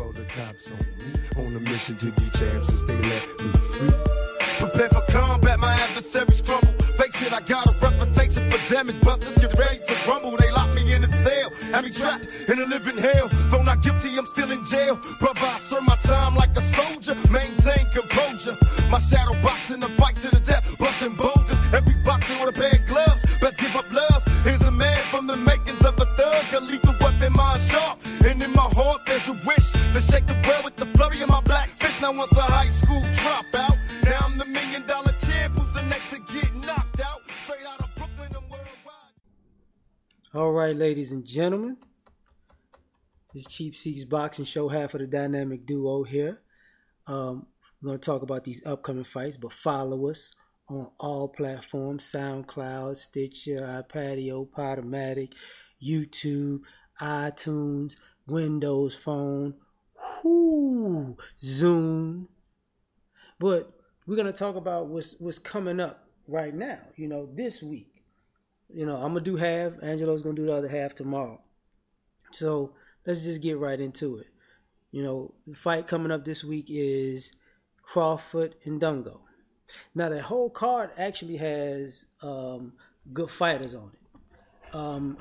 call the cops on me. On a mission to be champs and stay let me free. Prepare for combat, my adversaries crumble. Face it, I got a reputation for damage. Busters get ready to rumble. They lock me in a cell, have me trapped in a living hell. Though not guilty, I'm still in jail. Brother, I serve my time like a soldier. Maintain composure. My shadow boxing the fight to the death, busting boulders. Every boxer with a pair of gloves. Best give up love. Here's a man from the makings of a thug. A lethal weapon, mind sharp. And in my heart, there's a wish to shake the world with the flurry of my black fist. Now once a high school dropout, now I'm the $1 million champ. Who's the next to get knocked out? Straight out of Brooklyn and worldwide. All right, ladies and gentlemen, this Cheap Seats Boxing Show, half of the dynamic duo here. We're going to talk about these upcoming fights, but follow us on all platforms: SoundCloud, Stitcher, iPadio, Podomatic, YouTube, iTunes, Windows Phone, Zoom. But we're going to talk about what's coming up right now, this week. I'm going to do half. Angelo's going to do the other half tomorrow. So let's just get right into it. The fight coming up this week is Crawford and Indongo. Now, that whole card actually has good fighters on it.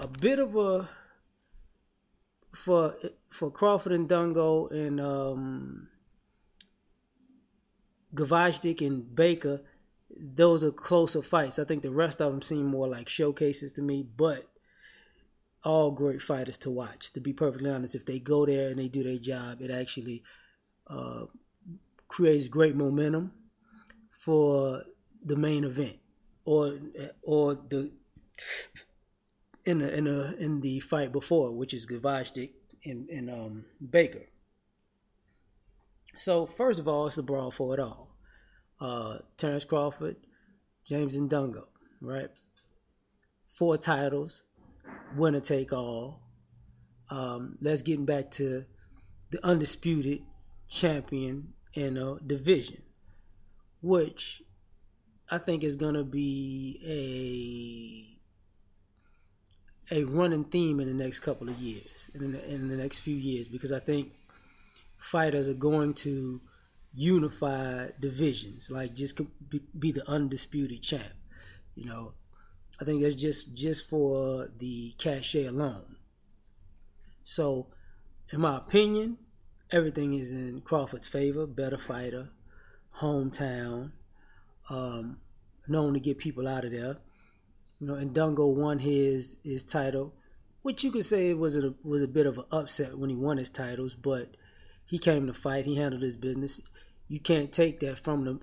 A bit of a for Crawford and Indongo and Gvozdyk and Baker, those are closer fights. I think the rest of them seem more like showcases to me, but all great fighters to watch. To be perfectly honest, if they go there and they do their job, it actually creates great momentum for the main event, or the in the fight before, which is Gvozdyk and Baker. So first of all, it's the brawl for it all. Terrence Crawford, James Indongo, right? 4 titles, winner take all. Let's get back to the undisputed champion in a division, which I think is going to be a running theme in the next couple of years, in the next few years, because I think fighters are going to unify divisions, like just be the undisputed champ. I think that's just for the cachet alone. So, in my opinion, everything is in Crawford's favor. Better fighter, hometown, known to get people out of there. Indongo won his title, which you could say was a bit of an upset when he won his titles, but he came to fight. He handled his business. You can't take that from them.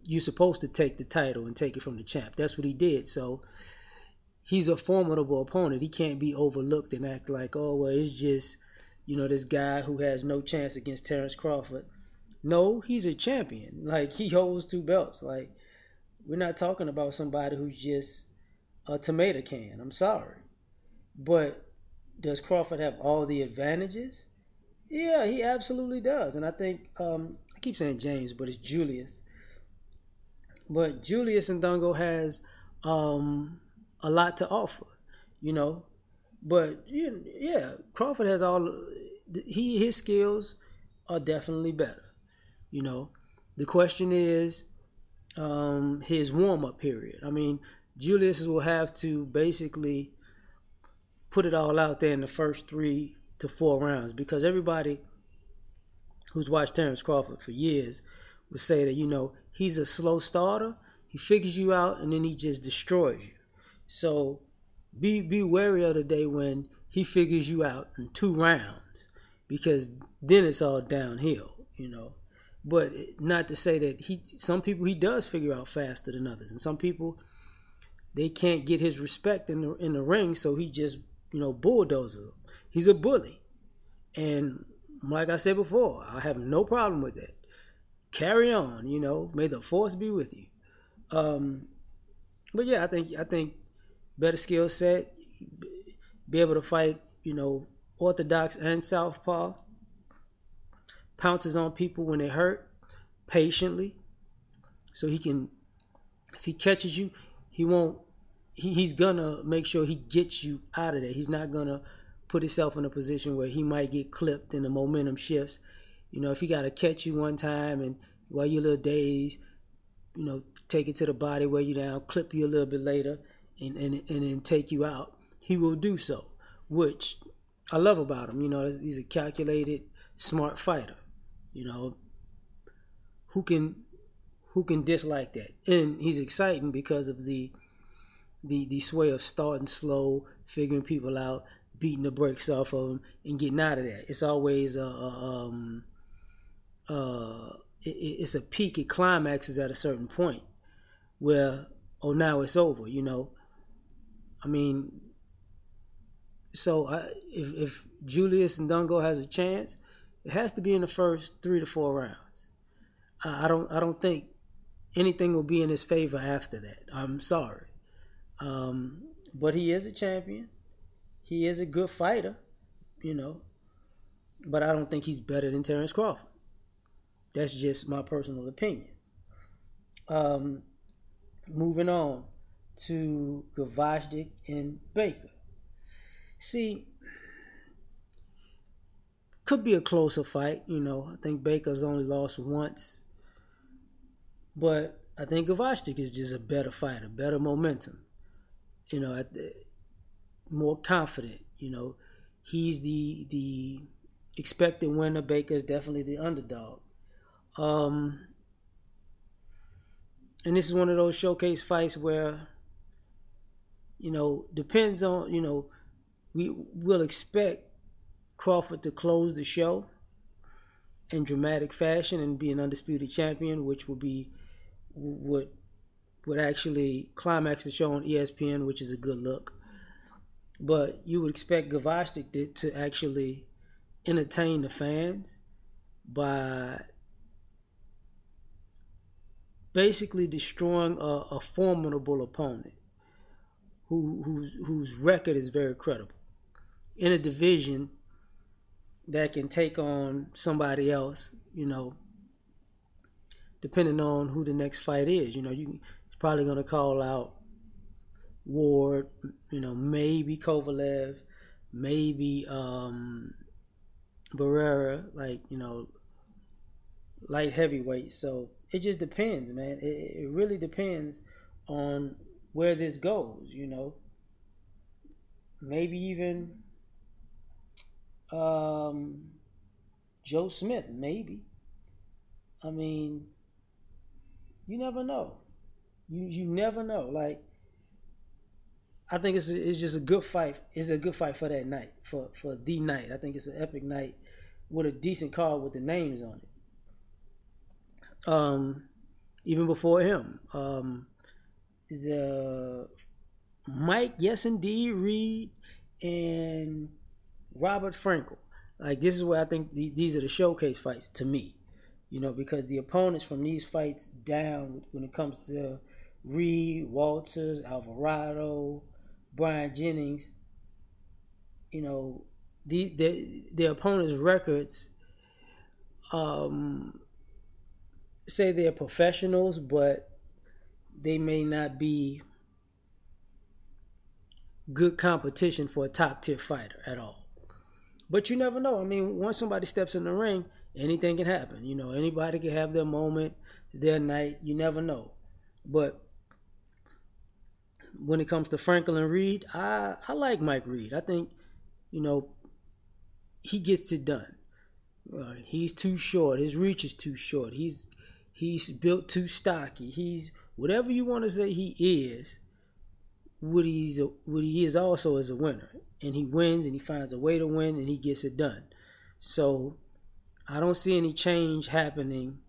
You're supposed to take the title and take it from the champ. That's what he did. So he's a formidable opponent. He can't be overlooked and act like, oh, well, it's just, this guy who has no chance against Terrence Crawford. No, he's a champion. Like, he holds 2 belts. Like, we're not talking about somebody who's just a tomato can. I'm sorry. But does Crawford have all the advantages? Yeah, he absolutely does. And I think, I keep saying James, but it's Julius. But Julius Indongo has a lot to offer, But, yeah, Crawford has his skills are definitely better, The question is his warm-up period. I mean, Julius will have to basically put it all out there in the first 3 to 4 rounds, because everybody who's watched Terrence Crawford for years would say that, he's a slow starter. He figures you out and then he just destroys you. So be wary of the day when he figures you out in 2 rounds, because then it's all downhill, But not to say that some people he does figure out faster than others, and some people they can't get his respect in the ring, so he just bulldozes them. He's a bully, and like I said before, I have no problem with that. Carry on, May the force be with you. But yeah, I think better skill set, be able to fight, orthodox and southpaw, pounces on people when they hurt, patiently, so he can, if he catches you, he's gonna make sure he gets you out of there. He's not gonna put himself in a position where he might get clipped and the momentum shifts. If he got to catch you one time and while you're a little dazed, take it to the body, wear you down, clip you a little bit later, and then take you out, he will do so, which I love about him. He's a calculated, smart fighter. Who can dislike that? And he's exciting because of the sway of starting slow, figuring people out, beating the brakes off of them, and getting out of there. It's always it's a peak. It climaxes at a certain point where, now it's over. So if Julius Indongo has a chance, it has to be in the first 3 to 4 rounds. I don't think anything will be in his favor after that. I'm sorry. But he is a champion. He is a good fighter, but I don't think he's better than Terence Crawford. That's just my personal opinion. Moving on to Gvozdyk and Baker. See, could be a closer fight. I think Baker's only lost once. But I think Gvozdyk is just a better fighter, better momentum. More confident. He's the expected winner. Baker's definitely the underdog. And this is one of those showcase fights where, depends on, we will expect Crawford to close the show in dramatic fashion and be an undisputed champion, which would actually climax the show on ESPN, which is a good look. But you would expect Gvozdyk to actually entertain the fans by basically destroying a formidable opponent whose record is very credible in a division that can take on somebody else, depending on who the next fight is. You're probably going to call out Ward, maybe Kovalev, maybe Barrera, light heavyweight. So it just depends, man. It really depends on where this goes, Maybe even Joe Smith, maybe. You never know. You never know. I think it's just a good fight. It's a good fight for that night, for the night. I think it's an epic night with a decent card with the names on it. Even before him, is Mike, yes indeed, Reed, and Robert Frankel. This is where I think these are the showcase fights to me. Because the opponents from these fights down, when it comes to Reed, Walters, Alvarado, Brian Jennings, the opponents' records say they're professionals, but they may not be good competition for a top-tier fighter at all. But you never know. Once somebody steps in the ring, anything can happen. Anybody can have their moment, their night. You never know. But when it comes to Frankel and Reed, I like Mike Reed. I think, he gets it done. He's too short. His reach is too short. He's built too stocky. He's whatever you want to say he is. What he is also as a winner, and he wins, and he finds a way to win, and he gets it done. So I don't see any change happening.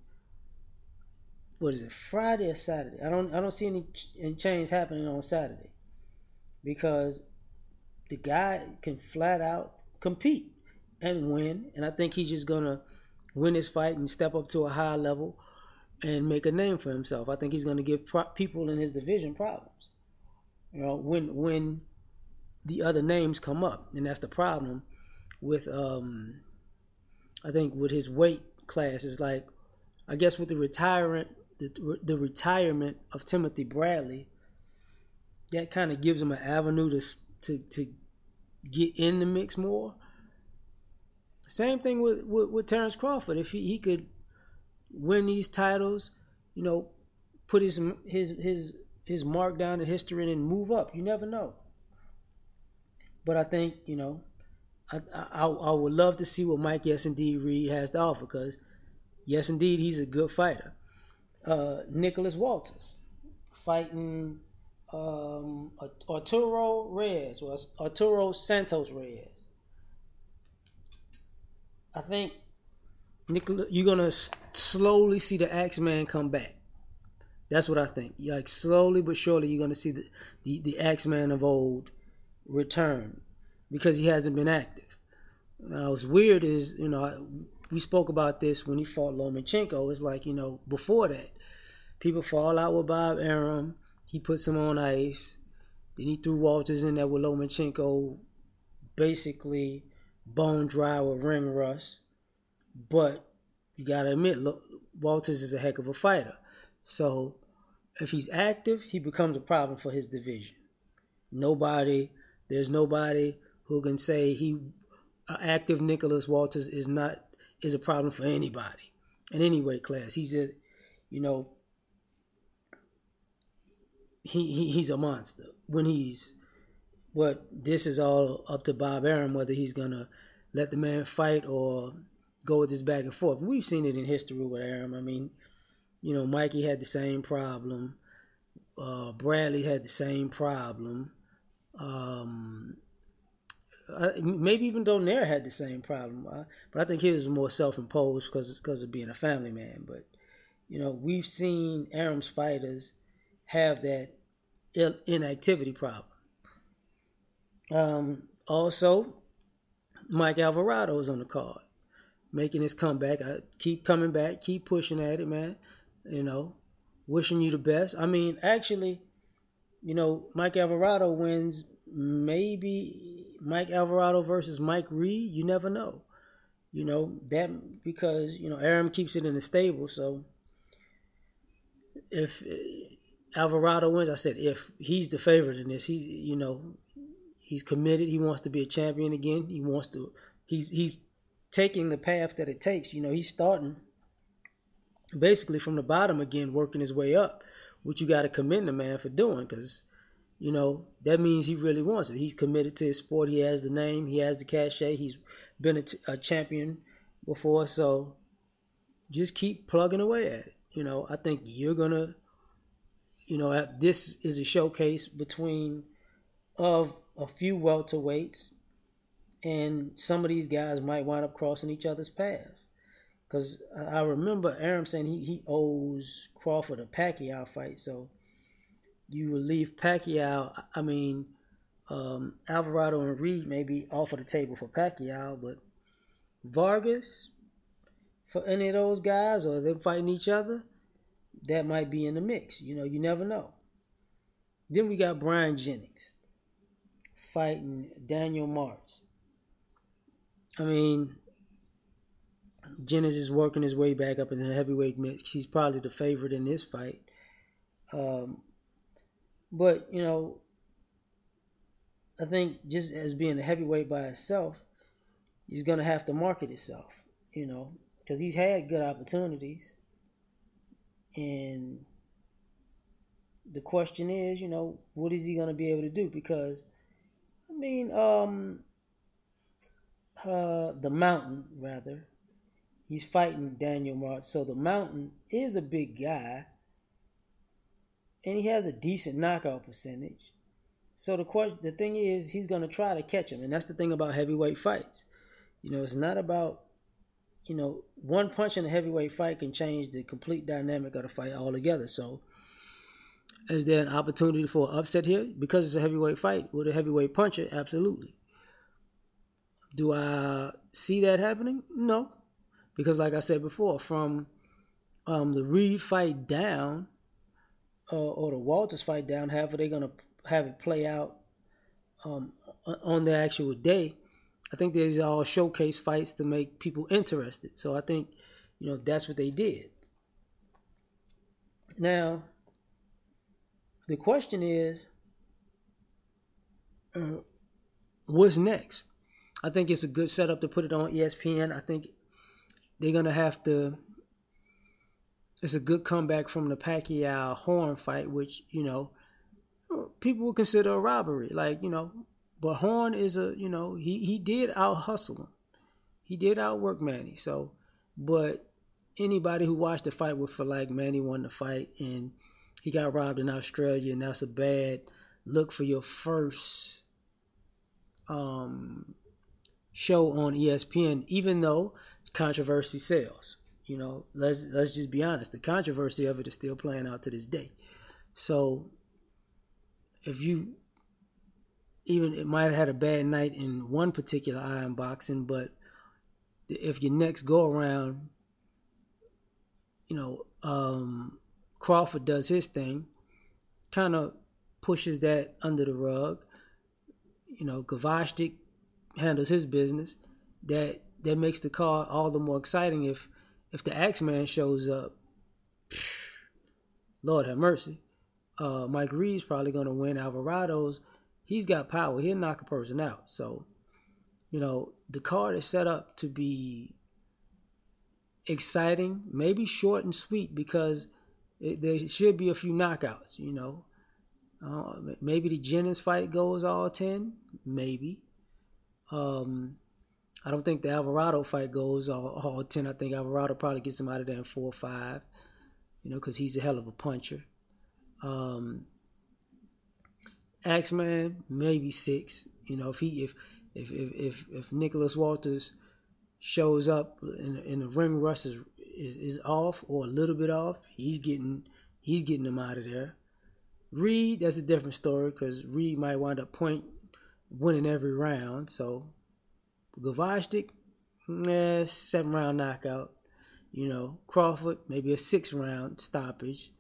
What is it, Friday or Saturday? I don't see any change happening on Saturday because the guy can flat out compete and win, and I think he's just gonna win this fight and step up to a high level and make a name for himself. I think he's gonna give people in his division problems. When the other names come up, and that's the problem with I think with his weight class is I guess with the retirement of Timothy Bradley, that kind of gives him an avenue to get in the mix more. Same thing with Terrence Crawford. If he could win these titles, put his mark down in history and move up. You never know. But I think, I would love to see what Mike Yes Indeed Reed has to offer, because yes indeed he's a good fighter. Nicholas Walters fighting Arturo Reyes, or Arturo Santos Reyes. I think you're gonna slowly see the Axeman come back. That's what I think. Like slowly but surely, you're gonna see the Axeman of old return, because he hasn't been active. Now, what's weird is, we spoke about this when he fought Lomachenko. It's like, before that, people fall out with Bob Arum. He puts him on ice. Then he threw Walters in there with Lomachenko, basically bone dry with ring rust. But you got to admit, Walters is a heck of a fighter. So if he's active, he becomes a problem for his division. There's nobody who can say active Nicholas Walters is a problem for anybody in any weight class. He's a monster but this is all up to Bob Arum, whether he's gonna let the man fight or go with this back and forth. We've seen it in history with Arum. I mean, Mikey had the same problem. Bradley had the same problem. Maybe even Donaire had the same problem. But I think his was more self-imposed because of being a family man. But, we've seen Arum's fighters have that inactivity problem. Also, Mike Alvarado is on the card, making his comeback. I keep coming back, keep pushing at it, man. Wishing you the best. I mean, actually, Mike Alvarado wins. Maybe Mike Alvarado versus Mike Reed. You never know. That because Arum keeps it in the stable. So if Alvarado wins, I said if he's the favorite in this, he's committed. He wants to be a champion again. He's taking the path that it takes. He's starting basically from the bottom again, working his way up, which you got to commend the man for doing, because that means he really wants it. He's committed to his sport. He has the name. He has the cachet. He's been a champion before. So just keep plugging away at it. I think you're going to, this is a showcase of a few welterweights, and some of these guys might wind up crossing each other's paths. Because I remember Arum saying he owes Crawford a Pacquiao fight, so you will leave Pacquiao. I mean, Alvarado and Reed may be off of the table for Pacquiao, but Vargas, for any of those guys, or them fighting each other, that might be in the mix. You never know. Then we got Brian Jennings fighting Daniel Martz. I mean, Jennings is working his way back up in the heavyweight mix. He's probably the favorite in this fight. But, I think just as being a heavyweight by itself, he's going to have to market himself, because he's had good opportunities. And the question is, what is he going to be able to do? Because, I mean, the Mountain, rather, he's fighting Daniel Martz. So the Mountain is a big guy, and he has a decent knockout percentage. So the thing is, he's going to try to catch him. And that's the thing about heavyweight fights. It's not about, one punch in a heavyweight fight can change the complete dynamic of the fight altogether. So is there an opportunity for an upset here? Because it's a heavyweight fight with a heavyweight puncher, absolutely. Do I see that happening? No. Because like I said before, from the Reed fight down, or the Walters fight down, however they're going to have it play out on the actual day, I think these are all showcase fights to make people interested. So I think, that's what they did. Now, the question is, what's next? I think it's a good setup to put it on ESPN. I think they're going to have to. It's a good comeback from the Pacquiao Horn fight, which, people would consider a robbery. But Horn is he did out hustle him. He did outwork Manny. So, but anybody who watched the fight would feel like Manny won the fight and he got robbed in Australia, and that's a bad look for your first show on ESPN, even though controversy sells. Let's just be honest. The controversy of it is still playing out to this day. So if you it might have had a bad night in one particular eye in boxing, but if your next go around, Crawford does his thing, kind of pushes that under the rug. Gavashtik handles his business. That makes the card all the more exciting if the Axeman shows up. Lord have mercy. Mike Reed's probably going to win. Alvarado's, he's got power. He'll knock a person out. So, the card is set up to be exciting, maybe short and sweet, because there should be a few knockouts, maybe the Jennings fight goes all 10, maybe. I don't think the Alvarado fight goes all 10. I think Alvarado probably gets him out of there in 4 or 5, because he's a hell of a puncher. Axeman, maybe 6. If Nicholas Walters shows up and the ring rust is off or a little bit off, he's getting him out of there. Reed, that's a different story, because Reed might wind up winning every round. So Gavashtik, 7-round knockout. Crawford, maybe a 6-round stoppage,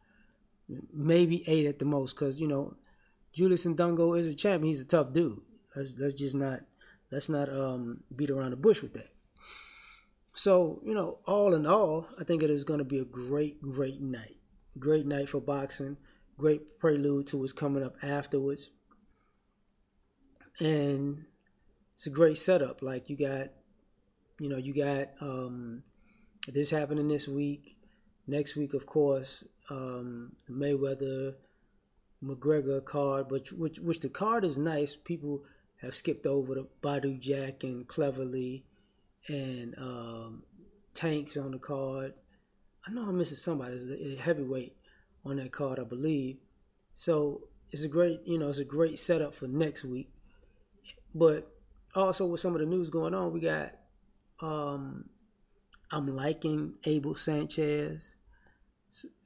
maybe 8 at the most, because Julius Indongo is a champion. He's a tough dude. Let's not beat around the bush with that. So, all in all, I think it is going to be a great, great night. Great night for boxing. Great prelude to what's coming up afterwards. And it's a great setup. Like, you got this happening this week. Next week, of course, the Mayweather McGregor card, which the card is nice. People have skipped over the Badu Jack and Cleverly and Tanks on the card. I know I'm missing somebody. There's a heavyweight on that card, I believe. So it's a great setup for next week. But also with some of the news going on, we got I'm liking Abel Sanchez.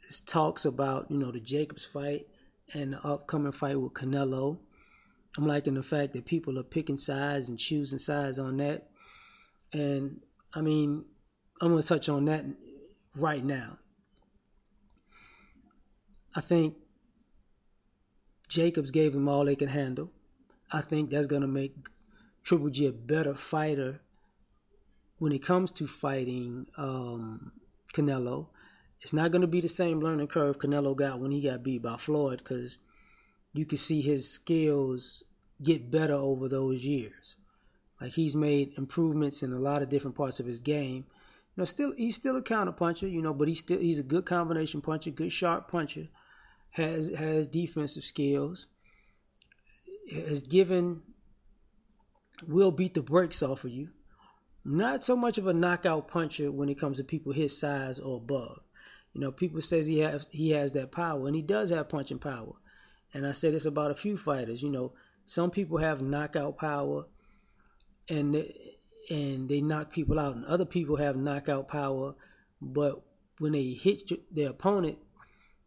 It's talks about the Jacobs fight and the upcoming fight with Canelo. I'm liking the fact that people are picking sides and choosing sides on that. And I'm going to touch on that right now. I think Jacobs gave them all they can handle. I think that's going to make Triple G a better fighter when it comes to fighting Canelo. It's not going to be the same learning curve Canelo got when he got beat by Floyd, because you can see his skills get better over those years. Like, he's made improvements in a lot of different parts of his game. He's still a counter puncher, but he's a good combination puncher, good sharp puncher. Has defensive skills. Will beat the brakes off of you. Not so much of a knockout puncher when it comes to people his size or above. People says he has that power, and he does have punching power. And I say this about a few fighters. Some people have knockout power, and they knock people out, and other people have knockout power, but when they hit their opponent,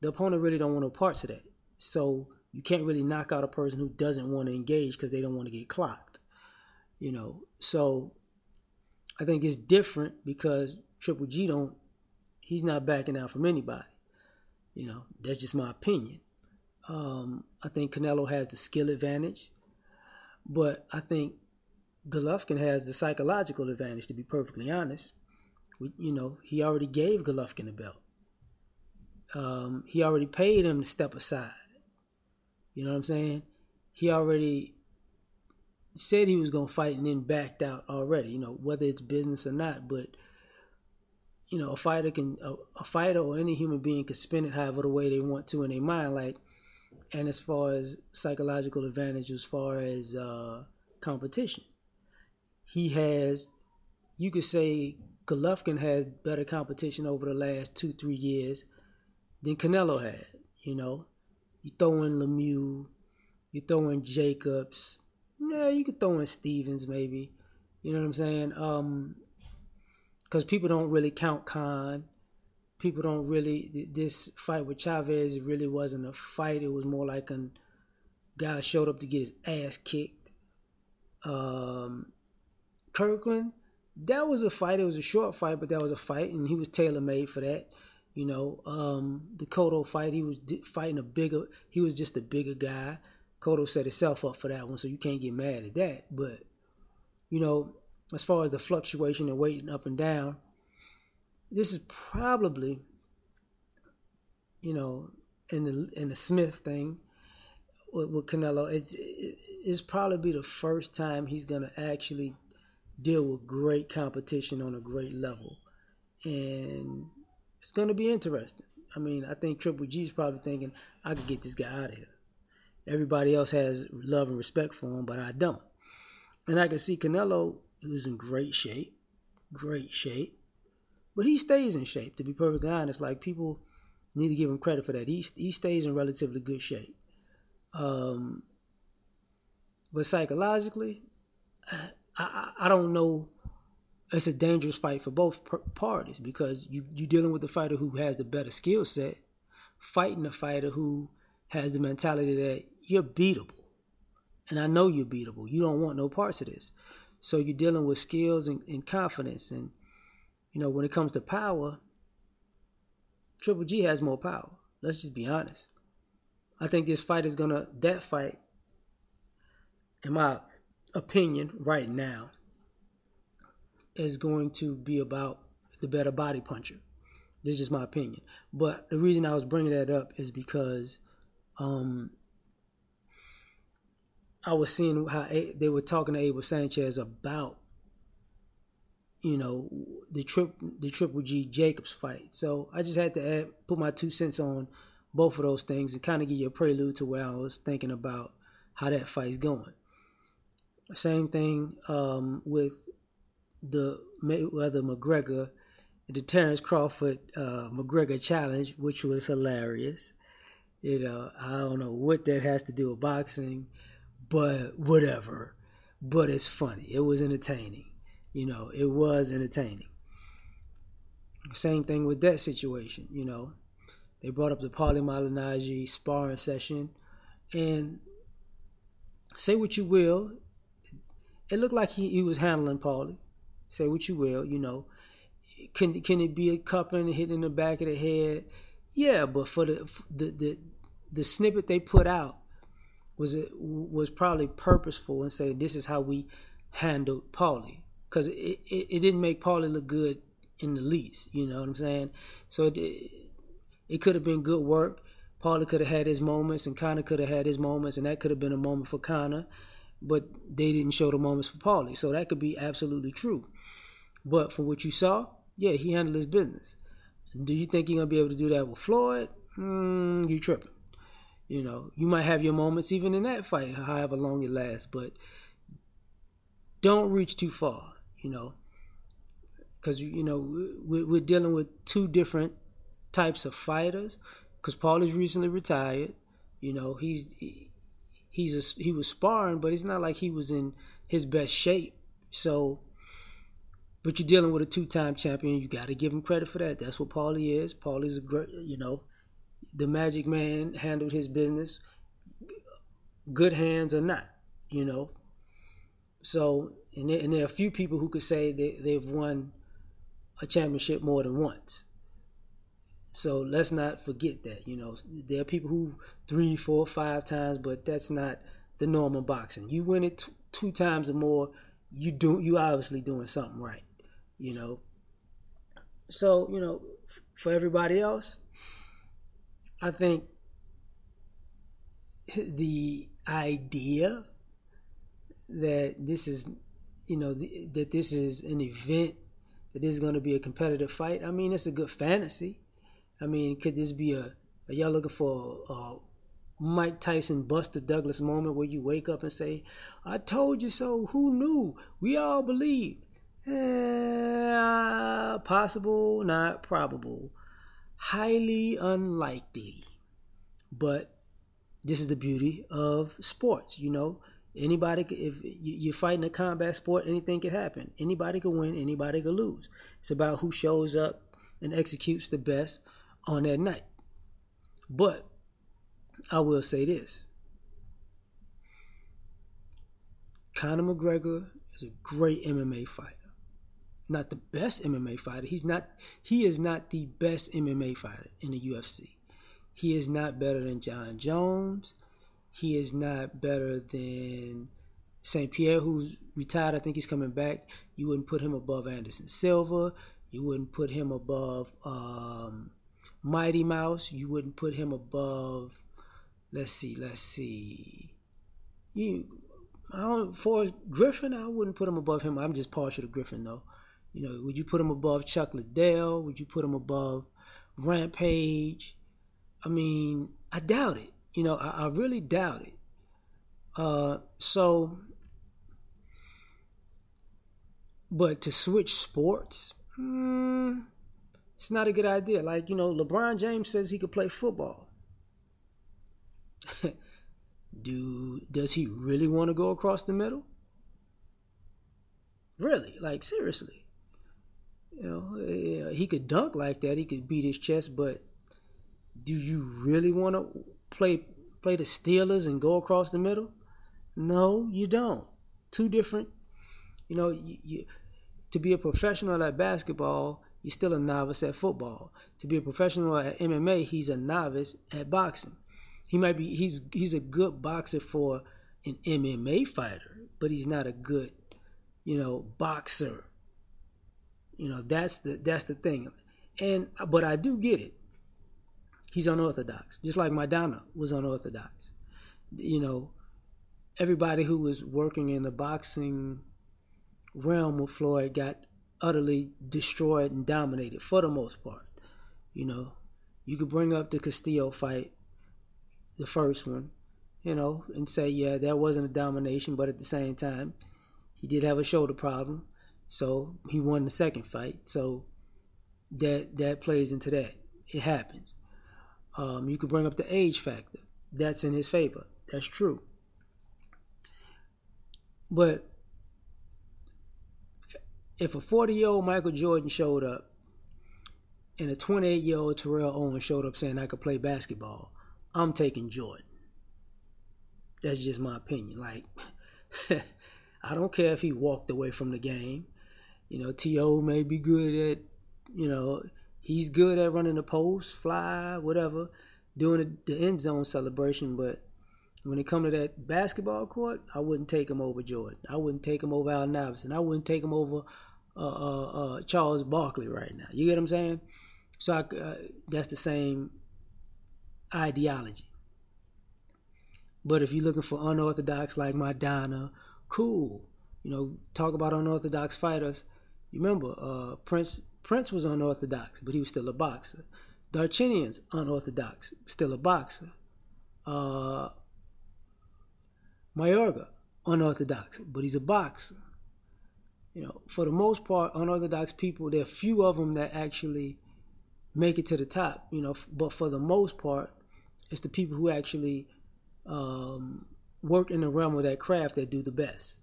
the opponent really don't want no parts of that. So you can't really knock out a person who doesn't want to engage because they don't want to get clocked. So I think it's different because Triple G he's not backing out from anybody. That's just my opinion. I think Canelo has the skill advantage, but I think Golovkin has the psychological advantage, to be perfectly honest. He already gave Golovkin the belt. He already paid him to step aside. You know what I'm saying? He already said he was gonna fight and then backed out already. Whether it's business or not, but a fighter or any human being can spin it however the way they want to in their mind. And as far as psychological advantage, as far as competition, he has. You could say Golovkin has better competition over the last 2-3 years than Canelo had. You throw in Lemieux, you throw in Jacobs. Yeah, you could throw in Stevens maybe. You know what I'm saying? Because people don't really count Khan. People don't really. This fight with Chavez really wasn't a fight. It was more like a guy showed up to get his ass kicked. Kirkland, that was a fight. It was a short fight, but that was a fight, and he was tailor-made for that. The Cotto fight, he was fighting he was just a bigger guy. Cotto set himself up for that one, so you can't get mad at that. But, as far as the fluctuation and weight and up and down, this is probably, in the Smith thing with Canelo, it's probably the first time he's going to actually deal with great competition on a great level. And it's going to be interesting. I think Triple G is probably thinking, I could get this guy out of here. Everybody else has love and respect for him, but I don't. And I can see Canelo, who's in great shape. But he stays in shape, to be perfectly honest. Like, people need to give him credit for that. He stays in relatively good shape. But psychologically, I don't know. It's a dangerous fight for both parties because you're dealing with the fighter who has the better skill set, fighting a fighter who has the mentality that you're beatable. And I know you're beatable. You don't want no parts of this. So you're dealing with skills and confidence. And, when it comes to power, Triple G has more power. Let's just be honest. I think this fight that fight, in my opinion, right now, is going to be about the better body puncher. This is just my opinion. But the reason I was bringing that up is because I was seeing how they were talking to Abel Sanchez about, the Triple G Jacobs fight. So I just had to put my 2 cents on both of those things and kind of give you a prelude to where I was thinking about how that fight's going. Same thing with the Mayweather-McGregor, the Terrence Crawford McGregor challenge, which was hilarious. I don't know what that has to do with boxing, but whatever. But it's funny. It was entertaining. It was entertaining. Same thing with that situation. They brought up the Paulie Malignaggi sparring session, and say what you will, it looked like he was handling Paulie. Say what you will, Can it be a cupping and hitting in the back of the head? Yeah, but for the snippet they put out was probably purposeful and say this is how we handled Paulie, because it didn't make Paulie look good in the least. You know what I'm saying? So it could have been good work. Paulie could have had his moments, and Conor could have had his moments, and that could have been a moment for Conor, but they didn't show the moments for Paulie. So that could be absolutely true. But for what you saw, yeah, he handled his business. Do you think you're going to be able to do that with Floyd? You tripping. You might have your moments even in that fight, however long it lasts, but don't reach too far, because, we're dealing with two different types of fighters, because Paul is recently retired. He was sparring, but it's not like he was in his best shape. So, but you're dealing with a 2-time champion. You got to give him credit for that. That's what Paulie is. Paulie's a great, the Magic Man handled his business. Good hands or not, So, and there are a few people who could say they've won a championship more than once. So let's not forget that, There are people who 3, 4, 5 times, but that's not the norm in boxing. You win it 2 times or more, you obviously doing something right, So, for everybody else, I think the idea that this is, that this is an event, that this is going to be a competitive fight. I mean, it's a good fantasy. I mean, could this be are y'all looking for a Mike Tyson Buster Douglas moment where you wake up and say, I told you so, who knew? We all believed. Possible, not probable. Highly unlikely. But this is the beauty of sports, Anybody, if you're fighting a combat sport, anything can happen. Anybody can win, anybody can lose. It's about who shows up and executes the best on that night. But I will say this. Conor McGregor is a great MMA fighter. Not the best MMA fighter. He is not the best MMA fighter in the UFC. He is not better than John Jones. He is not better than St. Pierre, who's retired. I think he's coming back. You wouldn't put him above Anderson Silva. You wouldn't put him above Mighty Mouse. You wouldn't put him above, let's see. Forrest Griffin, I wouldn't put him above him. I'm just partial to Griffin, though. Would you put him above Chuck Liddell? Would you put him above Rampage? I mean, I doubt it. I really doubt it. But to switch sports, it's not a good idea. Like, LeBron James says he could play football. Does he really want to go across the middle? Really? Like, seriously? He could dunk like that. He could beat his chest, but do you really want to play the Steelers and go across the middle? No, you don't. Two different, to be a professional at basketball, you're still a novice at football. To be a professional at MMA, he's a novice at boxing. He's a good boxer for an MMA fighter, but he's not a good, boxer. That's the thing. But I do get it. He's unorthodox, just like Madonna was unorthodox. Everybody who was working in the boxing realm with Floyd got utterly destroyed and dominated for the most part. You could bring up the Castillo fight, the first one, and say, yeah, that wasn't a domination, but at the same time, he did have a shoulder problem, so he won the second fight. So that plays into that. It happens. You could bring up the age factor. That's in his favor. That's true. But if a 40-year-old Michael Jordan showed up and a 28-year-old Terrell Owens showed up saying I could play basketball, I'm taking Jordan. That's just my opinion. Like, I don't care if he walked away from the game. T.O. may be good at, he's good at running the post, fly, whatever, doing the end zone celebration. But when it comes to that basketball court, I wouldn't take him over Jordan. I wouldn't take him over Allen Iverson. I wouldn't take him over Charles Barkley right now. You get what I'm saying? So that's the same ideology. But if you're looking for unorthodox like Madonna, cool. Talk about unorthodox fighters. You remember, Prince was unorthodox, but he was still a boxer. Darchinian's unorthodox, still a boxer. Mayorga, unorthodox, but he's a boxer. For the most part, unorthodox people, there are few of them that actually make it to the top. But for the most part, it's the people who actually work in the realm of that craft that do the best.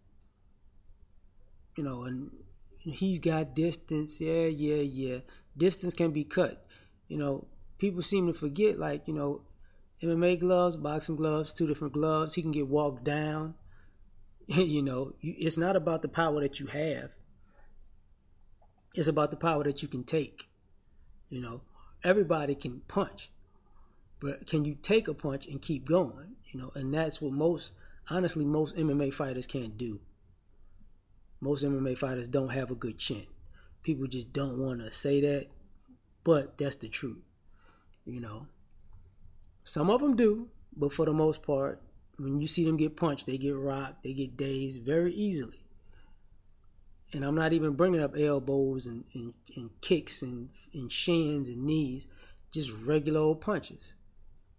And he's got distance. Yeah. Distance can be cut. People seem to forget, like, MMA gloves, boxing gloves, two different gloves. He can get walked down. It's not about the power that you have. It's about the power that you can take. Everybody can punch, but can you take a punch and keep going? And that's what most MMA fighters can't do. Most MMA fighters don't have a good chin. People just don't want to say that, but that's the truth. Some of them do, but for the most part, when you see them get punched, they get rocked, they get dazed very easily. And I'm not even bringing up elbows and kicks and shins and knees, just regular old punches.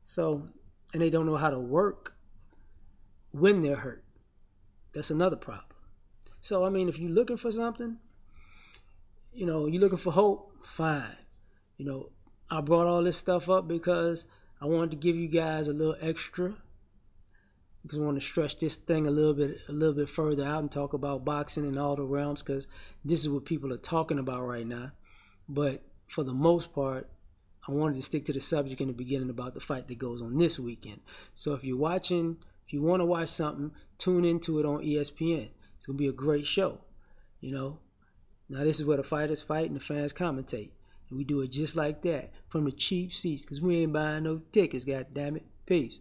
So, and they don't know how to work when they're hurt. That's another problem. So, I mean, if you're looking for something, you know, you're looking for hope, fine. You know, I brought all this stuff up because I wanted to give you guys a little extra, because I want to stretch this thing a little bit further out and talk about boxing in all the realms, because this is what people are talking about right now. But for the most part, I wanted to stick to the subject in the beginning about the fight that goes on this weekend. So if you want to watch something, tune into it on ESPN. It's going to be a great show, you know. Now this is where the fighters fight and the fans commentate. And we do it just like that, from the cheap seats, because we ain't buying no tickets, goddammit. Peace.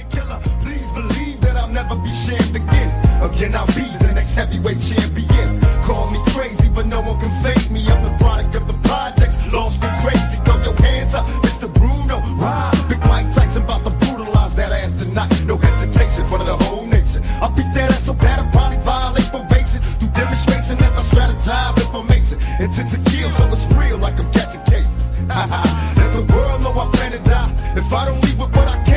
Killer, please believe that I'll never be shamed again. Again, I'll be the next heavyweight champion. Call me crazy, but no one can fake me. I'm the product of the projects, lost and crazy. Throw your hands up, Mr. Bruno. Ride, Big Mike Tyson about to brutalize that ass tonight. No hesitation for the whole nation. I'll beat that ass so bad I'll probably violate probation. Through demonstration as I strategize information. Intent to kill, so it's real like I'm catching cases. Let the world know I plan to die. If I don't leave with what I can.